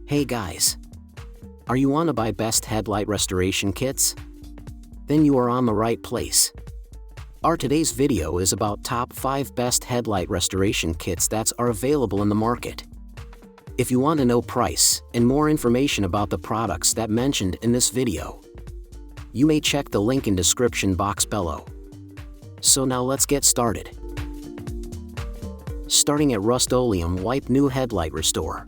Hey guys! Are you want to buy best headlight restoration kits? Then you are on the right place. Our today's video is about top 5 best headlight restoration kits that are available in the market. If you want to know price and more information about the products that mentioned in this video, you may check the link in description box below. So now let's get started. Starting at Rustoleum Wipe New Headlight Restore.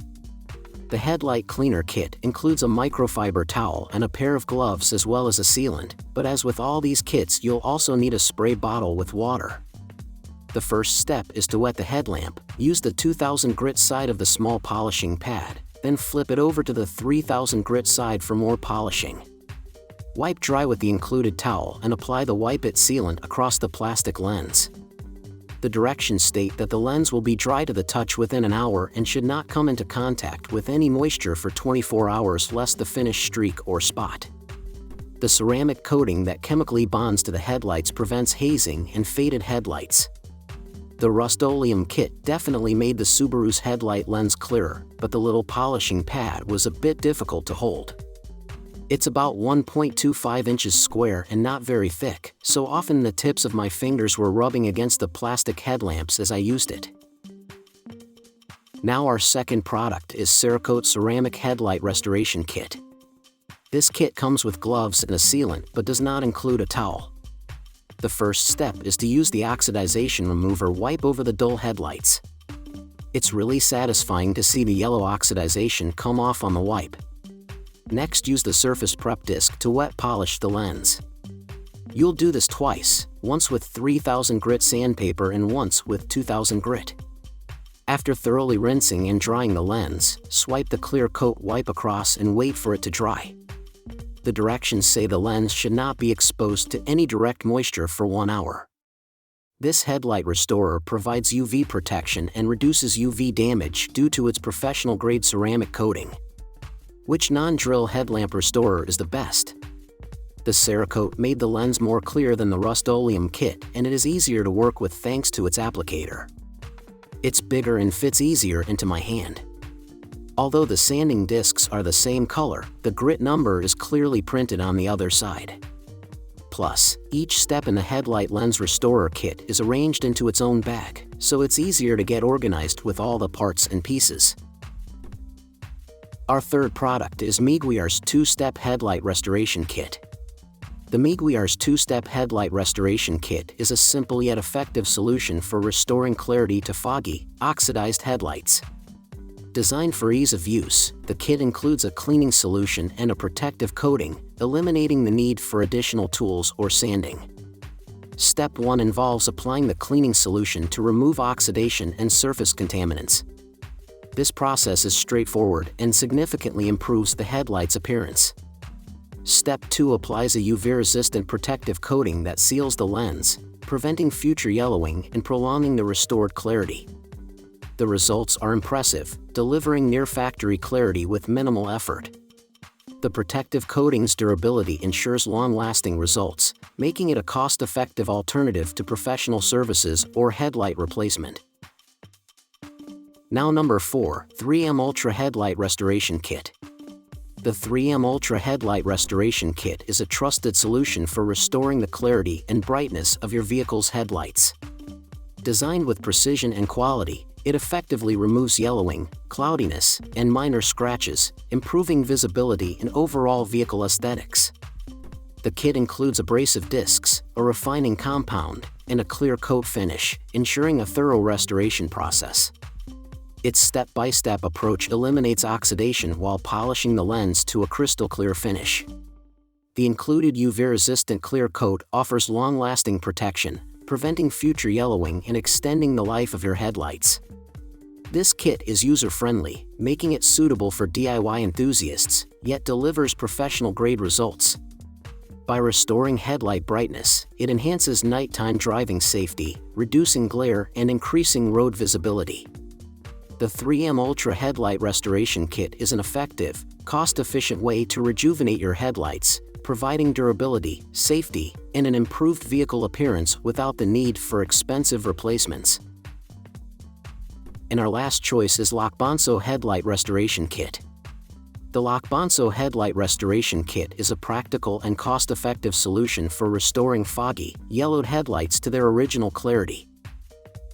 The headlight cleaner kit includes a microfiber towel and a pair of gloves as well as a sealant, but as with all these kits you'll also need a spray bottle with water. The first step is to wet the headlamp. Use the 2000 grit side of the small polishing pad, then flip it over to the 3000 grit side for more polishing. Wipe dry with the included towel and apply the Wipe It sealant across the plastic lens. The directions state that the lens will be dry to the touch within an hour and should not come into contact with any moisture for 24 hours lest the finish streak or spot. The ceramic coating that chemically bonds to the headlights prevents hazing and faded headlights. The Rustoleum kit definitely made the Subaru's headlight lens clearer, but the little polishing pad was a bit difficult to hold. It's about 1.25 inches square and not very thick, so often the tips of my fingers were rubbing against the plastic headlamps as I used it. Now our second product is Sakote Ceramic Headlight Restoration Kit. This kit comes with gloves and a sealant but does not include a towel. The first step is to use the oxidization remover wipe over the dull headlights. It's really satisfying to see the yellow oxidization come off on the wipe. Next, use the surface prep disc to wet polish the lens. You'll do this twice, once with 3000 grit sandpaper and once with 2000 grit. After thoroughly rinsing and drying the lens, swipe the clear coat wipe across and wait for it to dry. The directions say the lens should not be exposed to any direct moisture for 1 hour. This headlight restorer provides UV protection and reduces UV damage due to its professional-grade ceramic coating. Which non-drill headlamp restorer is the best? The Sakote made the lens more clear than the Rustoleum kit, and it is easier to work with thanks to its applicator. It's bigger and fits easier into my hand. Although the sanding discs are the same color, the grit number is clearly printed on the other side. Plus, each step in the headlight lens restorer kit is arranged into its own bag, so it's easier to get organized with all the parts and pieces. Our third product is MIGU's TwoStep Headlight Restoration Kit. The MIGU's TwoStep Headlight Restoration Kit is a simple yet effective solution for restoring clarity to foggy, oxidized headlights. Designed for ease of use, the kit includes a cleaning solution and a protective coating, eliminating the need for additional tools or sanding. Step 1 involves applying the cleaning solution to remove oxidation and surface contaminants. This process is straightforward and significantly improves the headlight's appearance. Step 2 applies a UV-resistant protective coating that seals the lens, preventing future yellowing and prolonging the restored clarity. The results are impressive, delivering near-factory clarity with minimal effort. The protective coating's durability ensures long-lasting results, making it a cost-effective alternative to professional services or headlight replacement. Now number 4, 3M Ultra Headlight Restoration Kit. The 3M Ultra Headlight Restoration Kit is a trusted solution for restoring the clarity and brightness of your vehicle's headlights. Designed with precision and quality, it effectively removes yellowing, cloudiness, and minor scratches, improving visibility and overall vehicle aesthetics. The kit includes abrasive discs, a refining compound, and a clear coat finish, ensuring a thorough restoration process. Its step-by-step approach eliminates oxidation while polishing the lens to a crystal-clear finish. The included UV-resistant clear coat offers long-lasting protection, preventing future yellowing and extending the life of your headlights. This kit is user-friendly, making it suitable for DIY enthusiasts, yet delivers professional-grade results. By restoring headlight brightness, it enhances nighttime driving safety, reducing glare and increasing road visibility. The 3M Ultra Headlight Restoration Kit is an effective, cost-efficient way to rejuvenate your headlights, providing durability, safety, and an improved vehicle appearance without the need for expensive replacements. And our last choice is LockBonso Headlight Restoration Kit. The LockBonso Headlight Restoration Kit is a practical and cost-effective solution for restoring foggy, yellowed headlights to their original clarity.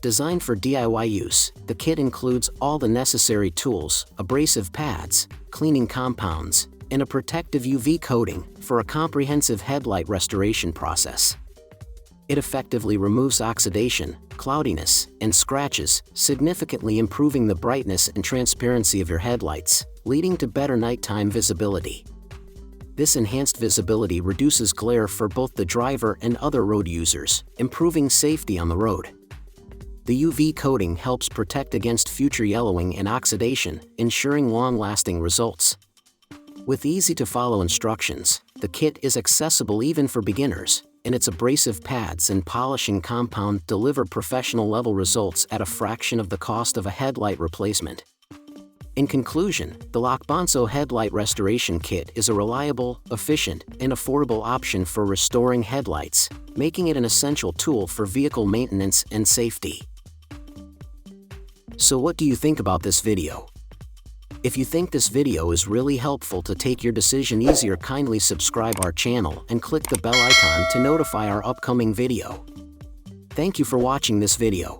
Designed for DIY use, the kit includes all the necessary tools, abrasive pads, cleaning compounds, and a protective UV coating for a comprehensive headlight restoration process. It effectively removes oxidation, cloudiness, and scratches, significantly improving the brightness and transparency of your headlights, leading to better nighttime visibility. This enhanced visibility reduces glare for both the driver and other road users, improving safety on the road. The UV coating helps protect against future yellowing and oxidation, ensuring long-lasting results. With easy-to-follow instructions, the kit is accessible even for beginners, and its abrasive pads and polishing compound deliver professional-level results at a fraction of the cost of a headlight replacement. In conclusion, the LockBonso Headlight Restoration Kit is a reliable, efficient, and affordable option for restoring headlights, making it an essential tool for vehicle maintenance and safety. So what do you think about this video? If you think this video is really helpful to take your decision easier, kindly subscribe our channel and click the bell icon to notify our upcoming video. Thank you for watching this video.